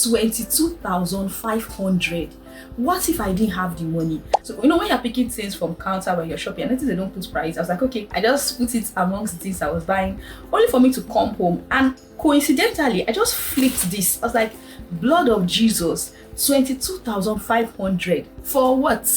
22,500. What if I didn't have the money? So when you're picking things from counter when you're shopping, I noticed they don't put price. I was like, okay, I just put it amongst the things I was buying, only for me to come home and coincidentally I just flipped this. I was like, blood of Jesus, 22,500 for what?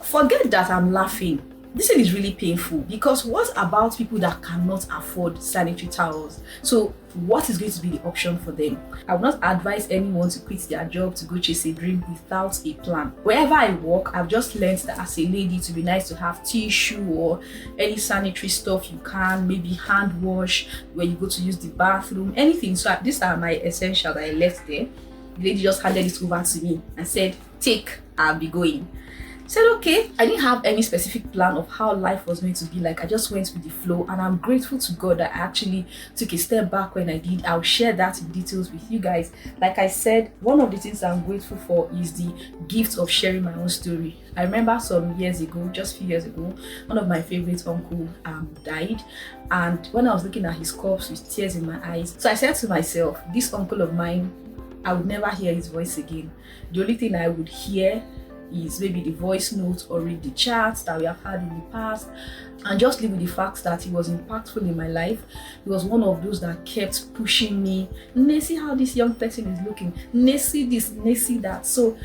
Forget that I'm laughing. This thing is really painful, because what about people that cannot afford sanitary towels? So what is going to be the option for them? I would not advise anyone to quit their job to go chase a dream without a plan. Wherever I work, I've just learned that as a lady, to be nice to have tissue or any sanitary stuff you can, maybe hand wash when you go to use the bathroom, anything. So these are my essentials that I left there. The lady just handed it over to me and said, take, I'll be going. Said okay. I didn't have any specific plan of how life was going to be like. I just went with the flow, and I'm grateful to God that I actually took a step back when I did. I'll share that in details with you guys. Like I said, one of the things I'm grateful for is the gift of sharing my own story. I remember some years ago, just a few years ago, one of my favorite uncle died, and when I was looking at his corpse with tears in my eyes, so I said to myself, this uncle of mine, I would never hear his voice again. The only thing I would hear is maybe the voice notes or read the chats that we have had in the past, and just live with the fact that he was impactful in my life. He was one of those that kept pushing me. See how this young person is looking. See this, see that. So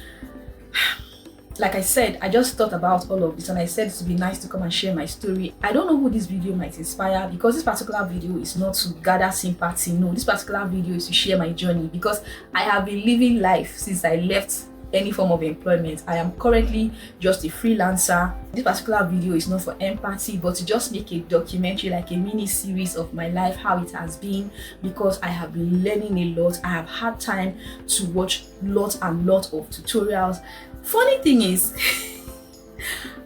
like I said, I just thought about all of this, and I said it would be nice to come and share my story. I don't know who this video might inspire, because this particular video is not to gather sympathy. No, this particular video is to share my journey, because I have been living life since I left any form of employment. I am currently just a freelancer. This particular video is not for empathy, but to just make a documentary, like a mini series of my life, how it has been, because I have been learning a lot. I have had time to watch lots and lots of tutorials. Funny thing is,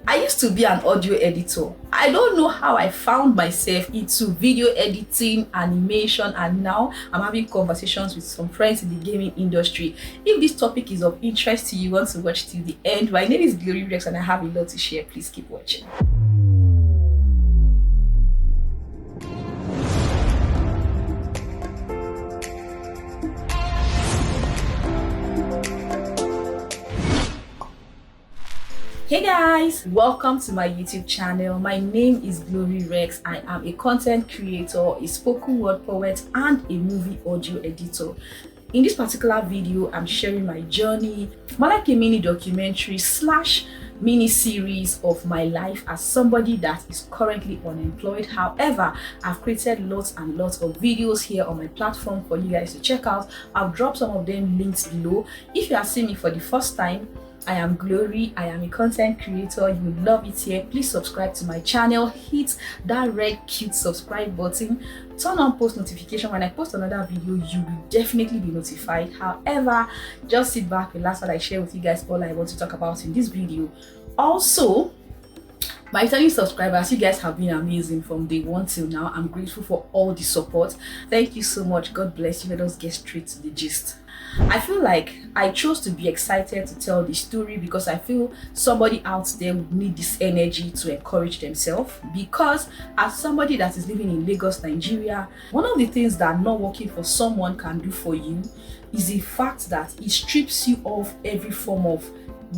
I used to be an audio editor. I don't know how I found myself into video editing, animation, and now I'm having conversations with some friends in the gaming industry. If this topic is of interest to you, want to watch till the end, my name is GLORYDPOET and I have a lot to share. Please keep watching. Hey guys, welcome to my YouTube channel. My name is GLORYREX. I am a content creator, a spoken word poet, and a movie audio editor. In this particular video, I'm sharing my journey, more like a mini documentary slash mini series of my life as somebody that is currently unemployed. However, I've created lots and lots of videos here on my platform for you guys to check out. I'll drop some of them links below. If you are seeing me for the first time, I am Glory. I am a content creator. You will love it here. Please subscribe to my channel. Hit that red cute subscribe button. Turn on post notification. When I post another video, you will definitely be notified. However, just sit back, relax while I share with you guys all I want to talk about in this video. Also, my returning subscribers, you guys have been amazing from day one till now. I'm grateful for all the support. Thank you so much. God bless you. Let us get straight to the gist. I feel like I chose to be excited to tell the story because I feel somebody out there would need this energy to encourage themselves. Because as somebody that is living in Lagos, Nigeria, one of the things that not working for someone can do for you is the fact that it strips you of every form of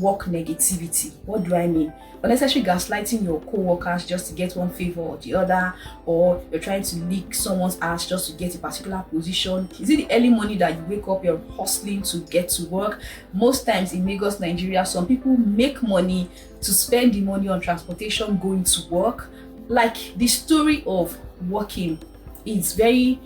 work negativity. What do I mean? Unnecessary gaslighting your co-workers just to get one favor or the other, or you're trying to lick someone's ass just to get a particular position. Is it the early morning that you wake up, you're hustling to get to work? Most times in Lagos, Nigeria, some people make money to spend the money on transportation going to work. Like the story of working is very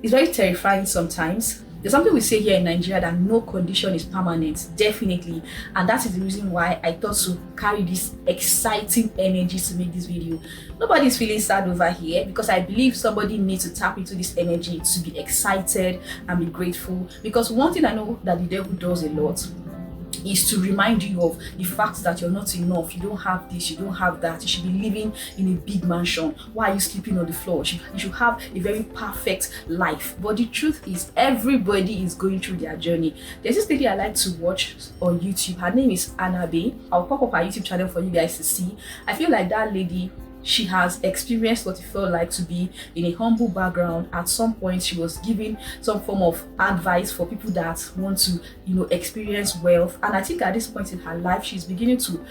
terrifying sometimes. There's something we say here in Nigeria that no condition is permanent, definitely. And that is the reason why I thought to carry this exciting energy to make this video. Nobody's feeling sad over here because I believe somebody needs to tap into this energy to be excited and be grateful. Because one thing I know that the devil does a lot is to remind you of the fact that you're not enough, you don't have this, you don't have that, you should be living in a big mansion. Why are you sleeping on the floor? You should have a very perfect life. But the truth is, everybody is going through their journey. There's this lady I like to watch on YouTube. Her name is Anabe. I'll pop up her YouTube channel for you guys to see. I feel like that lady she has experienced what it felt like to be in a humble background. At some point, she was giving some form of advice for people that want to, experience wealth. And I think at this point in her life, she's beginning to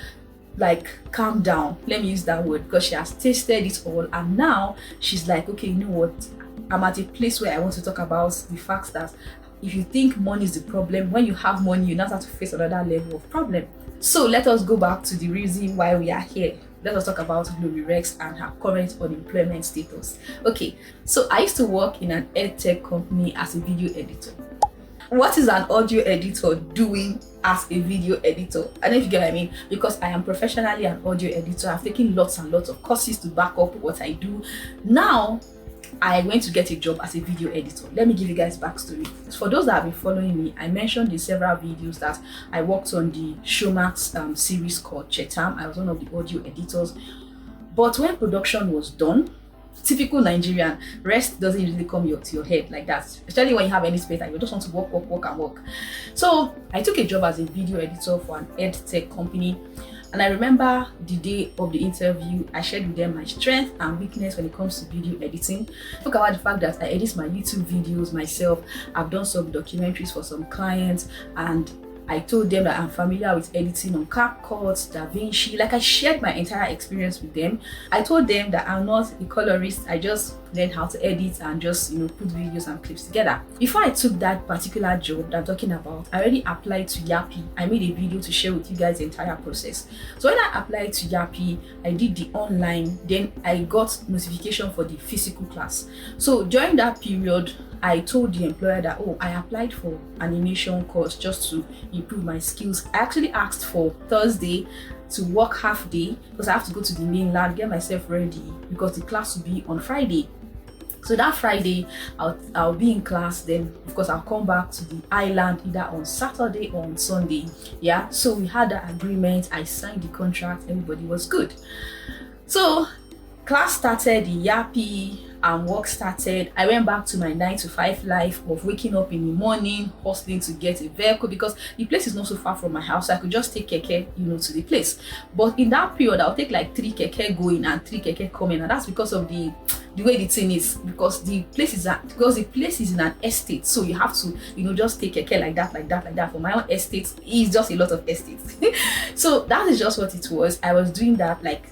like calm down. Let me use that word, because she has tasted it all, and now she's like, okay, you know what? I'm at a place where I want to talk about the fact that if you think money is the problem, when you have money, you now have to face another level of problem. So let us go back to the reason why we are here. Let us talk about Glory Rex and her current unemployment status. Okay, so I used to work in an edtech company as a video editor. What is an audio editor doing as a video editor? I don't know if you get what I mean, because I am professionally an audio editor. I've taken lots and lots of courses to back up what I do. Now I went to get a job as a video editor. Let me give you guys backstory. For those that have been following me, I mentioned in several videos that I worked on the Showmax series called Chetam. I was one of the audio editors. But when production was done, typical Nigerian, rest doesn't usually come to your head like that, especially when you have any spare time. You just want to work. So I took a job as a video editor for an ed tech company. And I remember the day of the interview, I shared with them my strength and weakness when it comes to video editing. Talk about the fact that I edit my YouTube videos myself. I've done some documentaries for some clients, and I told them that I'm familiar with editing on CapCut, DaVinci. Like, I shared my entire experience with them. I told them that I'm not a colorist. I just learned how to edit and just, put videos and clips together. Before I took that particular job that I'm talking about, I already applied to Yappy. I made a video to share with you guys the entire process. So when I applied to Yappy, I did the online, then I got notification for the physical class. So during that period, I told the employer that, oh, I applied for animation course just to improve my skills. I actually asked for Thursday to work half day because I have to go to the mainland, get myself ready, because the class will be on Friday. So that Friday, I'll be in class. Then, of course, I'll come back to the island either on Saturday or on Sunday. Yeah, so we had that agreement. I signed the contract. Everybody was good. So class started, the Yappy, and work started. I went back to my 9-to-5 life of waking up in the morning, hustling to get a vehicle, because the place is not so far from my house. So I could just take keke, to the place. But in that period, I'll take like 3 keke going and 3 keke coming, and that's because of the way the thing is, because the place is in an estate. So you have to, just take keke like that. For my own estate, it's just a lot of estates. So that is just what it was. I was doing that like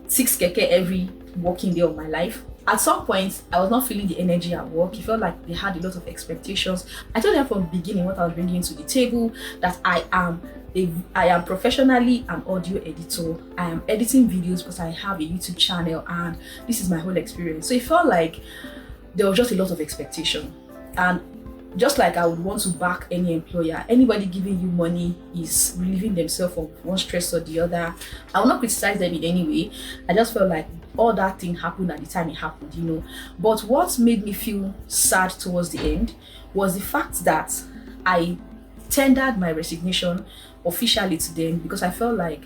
6 keke every working day of my life. At some point, I was not feeling the energy at work. It felt like they had a lot of expectations. I told them from the beginning what I was bringing to the table, that I am professionally an audio editor. I am editing videos because I have a YouTube channel, and this is my whole experience. So it felt like there was just a lot of expectation. And just like I would want to back any employer, anybody giving you money is relieving themselves from one stress or the other. I will not criticize them in any way. I just felt like all that thing happened at the time it happened, But what made me feel sad towards the end was the fact that I tendered my resignation officially to them, because I felt like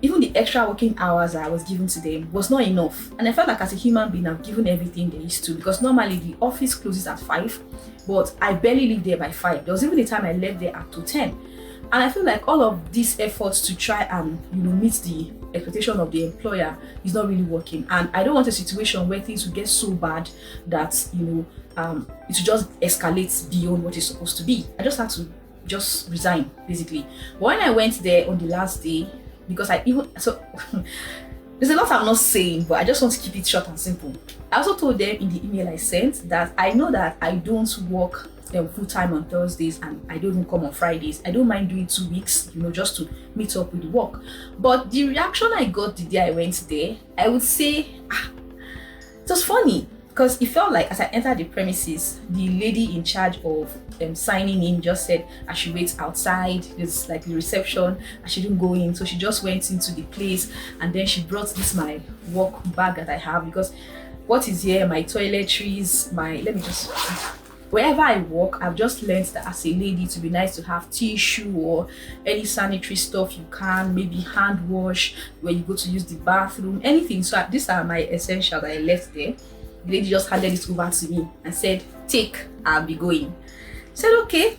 even the extra working hours I was given to them was not enough. And I felt like as a human being, I've given everything there is to, because normally the office closes at 5, but I barely leave there by 5. There was even a time I left there at 2:10. And I feel like all of these efforts to try and meet the expectation of the employer is not really working. And I don't want a situation where things will get so bad that it will just escalate beyond what it's supposed to be. I just had to just resign, basically. But when I went there on the last day, because there's a lot I'm not saying, but I just want to keep it short and simple. I also told them in the email I sent that I know that I don't work full-time on Thursdays, and I don't even come on Fridays. I don't mind doing 2 weeks, just to meet up with the work. But the reaction I got the day I went there, I would say, it was funny, because it felt like as I entered the premises, the lady in charge of signing in just said I should wait outside. It's like the reception. I shouldn't go in. So she just went into the place, and then she brought my work bag that I have, because what is here, my toiletries, wherever I work, I've just learned that as a lady, to be nice to have tissue or any sanitary stuff you can, maybe hand wash when you go to use the bathroom, anything. So these are my essentials that I left there. The lady just handed it over to me and said, take, I'll be going. I said, okay.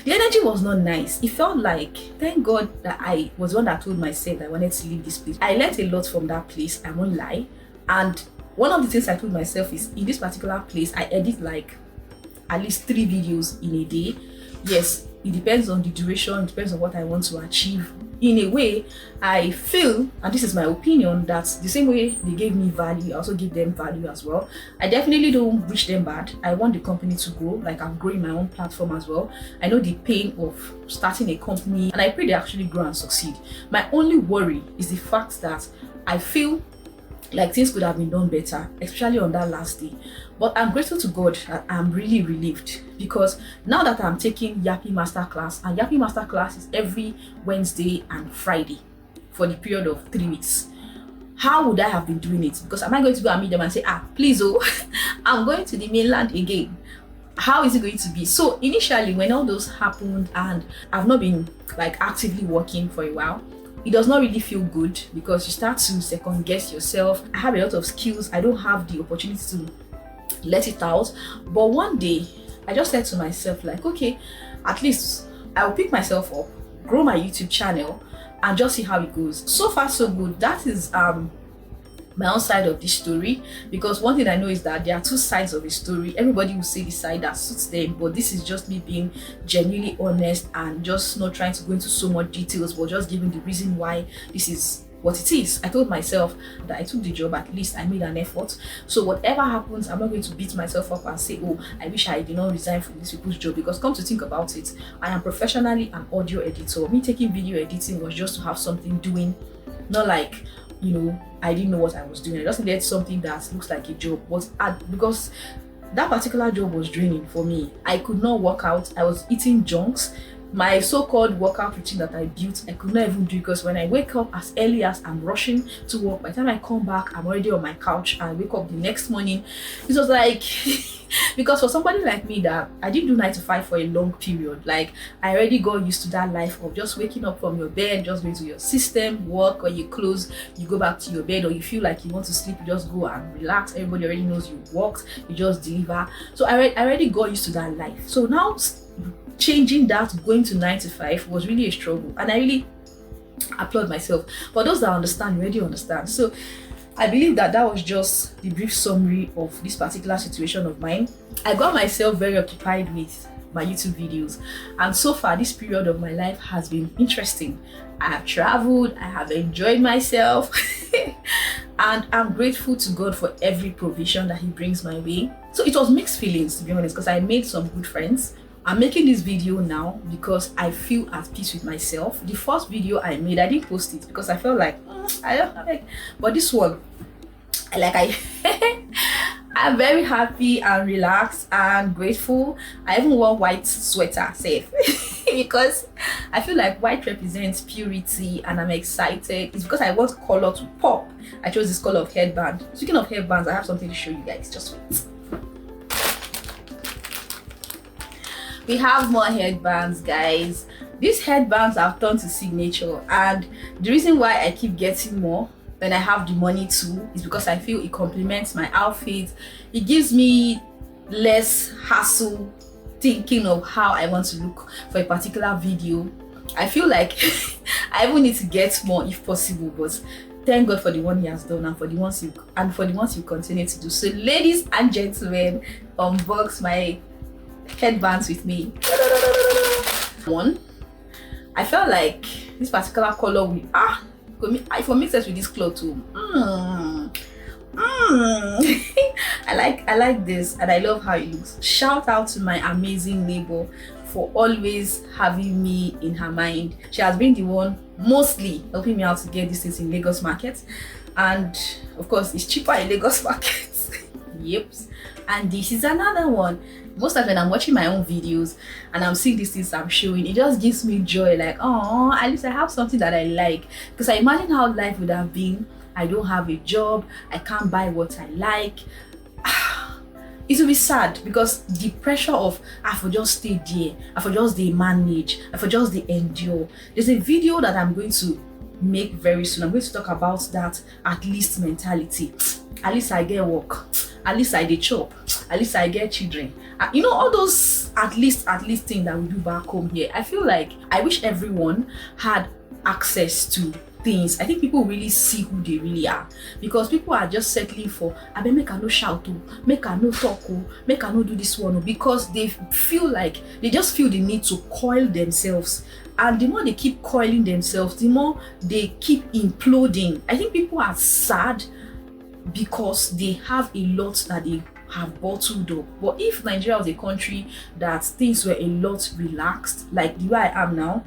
The energy was not nice. It felt like, thank God that I was one that told myself that I wanted to leave this place. I learned a lot from that place, I won't lie. And one of the things I told myself is, in this particular place, I edit like at least 3 videos in a day. Yes, it depends on the duration, it depends on what I want to achieve. In a way, I feel, and this is my opinion, that the same way they gave me value, I also give them value as well. I definitely don't wish them bad. I want the company to grow, like I'm growing my own platform as well. I know the pain of starting a company, and I pray they actually grow and succeed. My only worry is the fact that I feel like things could have been done better, especially on that last day. But I'm grateful to God that I'm really relieved, because now that I'm taking Yappy Masterclass, and Yappy Masterclass is every Wednesday and Friday for the period of 3 weeks. How would I have been doing it? Because am I going to go and meet them and say, please, I'm going to the mainland again? How is it going to be? So initially, when all those happened and I've not been like actively working for a while, it does not really feel good, because you start to second guess yourself. I have a lot of skills, I don't have the opportunity to let it out. But one day I just said to myself, like, okay, at least I'll pick myself up, grow my YouTube channel, and just see how it goes. So far so good. That is my own side of this story, because one thing I know is that there are 2 sides of a story. Everybody will say the side that suits them, but this is just me being genuinely honest and just not trying to go into so much details, but just giving the reason why this is what it is. I told myself that I took the job, at least I made an effort. So whatever happens, I'm not going to beat myself up and say, oh, I wish I did not resign from this people's job, because come to think about it, I am professionally an audio editor. Me taking video editing was just to have something doing, not like, I didn't know what I was doing. I just needed something that looks like a job. But because that particular job was draining for me, I could not work out. I was eating junks. My so-called workout routine that I built, I could not even do, because when I wake up as early as I'm rushing to work, by the time I come back, I'm already on my couch, and I wake up the next morning. It was like, because for somebody like me that I didn't do 9 to 5 for a long period, like I already got used to that life of just waking up from your bed, just going to your system, work, or you close, you go back to your bed, or you feel like you want to sleep, you just go and relax. Everybody already knows you worked, you just deliver. So I already got used to that life. So now changing that, going to 9 to 5 was really a struggle, and I really applaud myself. For those that understand, you already understand. So I believe that was just the brief summary of this particular situation of mine. I got myself very occupied with my YouTube videos, and so far this period of my life has been interesting. I have traveled, I have enjoyed myself and I'm grateful to God for every provision that He brings my way. So it was mixed feelings, to be honest, because I made some good friends. I'm making this video now because I feel at peace with myself. The first video I made, I didn't post it because I felt like I don't like, but this one, I'm very happy and relaxed and grateful. I even wore white sweater safe because I feel like white represents purity, and I'm excited. It's because I want color to pop. I chose this color of headband. Speaking of headbands, I have something to show you guys. Just wait. We have more headbands, guys. These headbands I've turned to signature, and the reason why I keep getting more when I have the money to is because I feel it complements my outfit. It gives me less hassle thinking of how I want to look for a particular video. I feel like I even need to get more if possible, but thank God for the one He has done, and for the ones you continue to do. So ladies and gentlemen, unbox my headbands with me. One, I felt like this particular color will if I mix it with this cloth too. I like this, and I love how it looks. Shout out to my amazing neighbor for always having me in her mind. She has been the one mostly helping me out to get these things in Lagos market, and of course it's cheaper in Lagos market. Yep. And this is another one. Most of when I'm watching my own videos and I'm seeing these things I'm showing, it just gives me joy, like, oh, at least I have something that I like. Because I imagine how life would have been. I don't have a job, I can't buy what I like. It will be sad, because the pressure of I for just stay there, I for just they manage, I for just they endure. There's a video that I'm going to make very soon. I'm going to talk about that at least mentality. At least I get work, at least I dey chop, at least I get children. You know, all those at least things that we do back home here. I feel like I wish everyone had access to things, I think people really see who they really are, because people are just settling for I bet make I no shout, make I no talk, make I no do this one, because they feel like they just feel the need to coil themselves. And the more they keep coiling themselves, the more they keep imploding. I think people are sad because they have a lot that they have bottled up. But if Nigeria was a country that things were a lot relaxed, like the way I am now,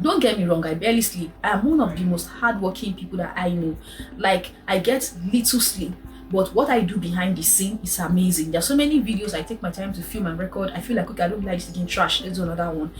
don't get me wrong, I barely sleep. I am one of the most hardworking people that I know. Like, I get little sleep, but what I do behind the scene is amazing. There are so many videos I take my time to film and record. I feel like, okay, I don't like this again, trash, let's do another one,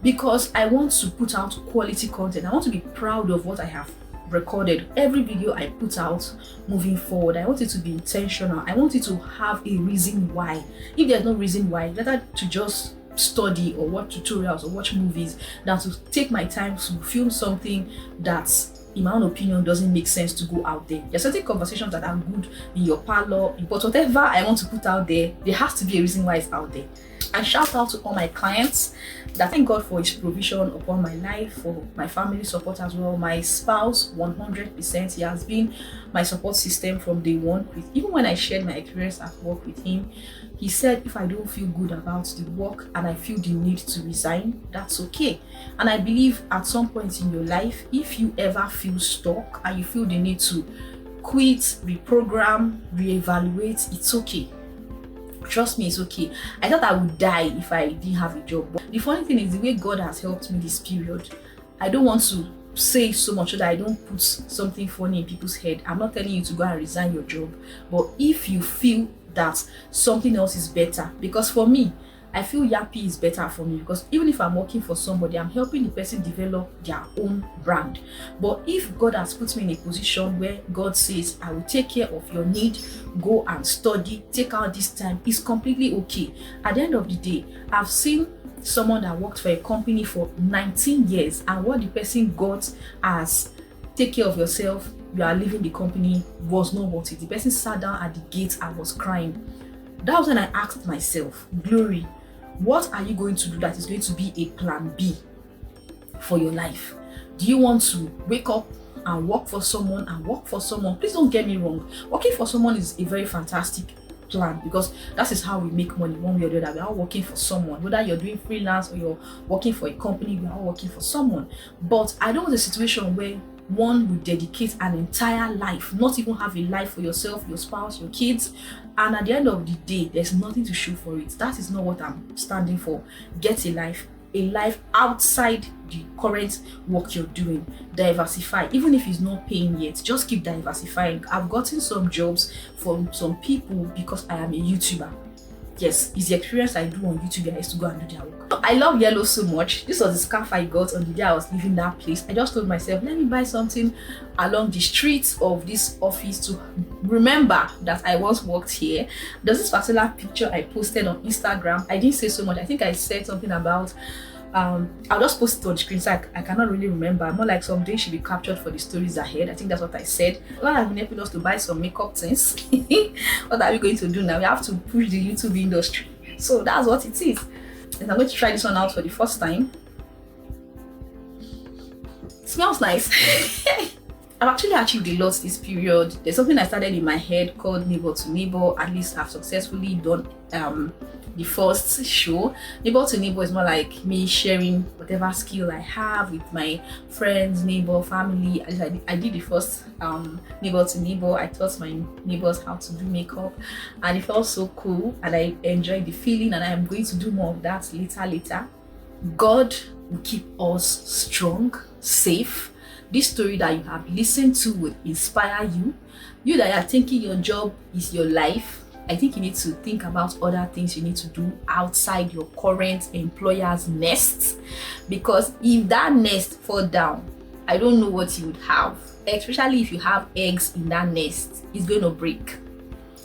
because I want to put out quality content. I want to be proud of what I have recorded. Every video I put out moving forward, I want it to be intentional. I want it to have a reason why. If there's no reason why, rather to just study or watch tutorials or watch movies than to take my time to film something that, in my own opinion, doesn't make sense to go out there. There's certain conversations that are good in your parlor, but whatever I want to put out there, there has to be a reason why it's out there. And shout out to all my clients. That thank God for his provision upon my life, for my family support as well. My spouse, 100%, he has been my support system from day one. Even when I shared my experience at work with him, he said if I don't feel good about the work and I feel the need to resign, that's okay. And I believe at some point in your life, if you ever feel stuck and you feel the need to quit, reprogram, reevaluate, it's okay. Trust me, it's okay. I thought I would die if I didn't have a job. But the funny thing is the way God has helped me this period. I don't want to say so much so that I don't put something funny in people's head. I'm not telling you to go and resign your job. But if you feel that something else is better, because for me, I feel Yappy is better for me, because even if I'm working for somebody, I'm helping the person develop their own brand. But if God has put me in a position where God says, I will take care of your need, go and study, take out this time, it's completely okay. At the end of the day, I've seen someone that worked for a company for 19 years, and what the person got as take care of yourself, you are leaving the company, was not worth it. The person sat down at the gate and was crying. That was when I asked myself, Glory, what are you going to do that is going to be a plan B for your life? Do you want to wake up and work for someone and work for someone? Please don't get me wrong. Working for someone is a very fantastic plan, because that is how we make money one way or the other. We are all working for someone. Whether you're doing freelance or you're working for a company, we are all working for someone. But I don't want a situation where one would dedicate an entire life, not even have a life for yourself, your spouse, your kids, and at the end of the day, there's nothing to show for it. That is not what I'm standing for. Get a life outside the current work you're doing. Diversify, even if it's not paying yet, just keep diversifying. I've gotten some jobs from some people because I am a YouTuber. Yes, it's the experience I do on YouTube. I used to go and do their work. I love yellow so much. This was the scarf I got on the day I was leaving that place. I just told myself, let me buy something along the streets of this office to remember that I once worked here. There's this particular picture I posted on Instagram. I didn't say so much. I think I said something about I'll just post it on the screen, so I cannot really remember. More like someday should be captured for the stories ahead. I think that's what I said. Well, I've been helping us to buy some makeup things. What are we going to do now? We have to push the YouTube industry. So that's what it is. And I'm going to try this one out for the first time. It smells nice. I've actually achieved a lot this period. There's something I started in my head called Neighbor to Neighbor. At least I've successfully done the first show. Neighbor to Neighbor is more like me sharing whatever skill I have with my friends, neighbor, family. I did the first Neighbor to Neighbor. I taught my neighbors how to do makeup, and it felt so cool, and I enjoyed the feeling, and I am going to do more of that later. God will keep us strong, safe. This story that you have listened to will inspire you. You that are thinking your job is your life, I think you need to think about other things you need to do outside your current employer's nest, because if that nest fall down, I don't know what you would have. Especially if you have eggs in that nest, it's going to break.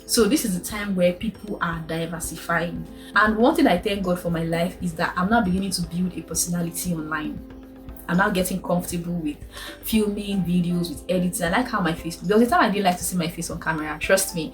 So this is the time where people are diversifying. And one thing I thank God for my life is that I'm now beginning to build a personality online. I'm now getting comfortable with filming videos, with editing. I like how my face, there was a time I didn't like to see my face on camera, trust me.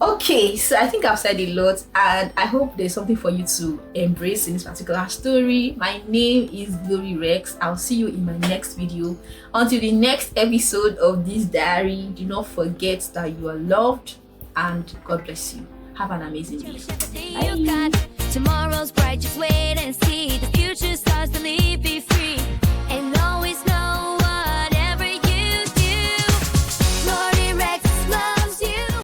Okay, so I think I've said a lot, and I hope there's something for you to embrace in this particular story. My name is Glory Rex. I'll see you in my next video. Until the next episode of this diary, do not forget that you are loved, and God bless you. Have an amazing day. Bye. Tomorrow's bright, just wait.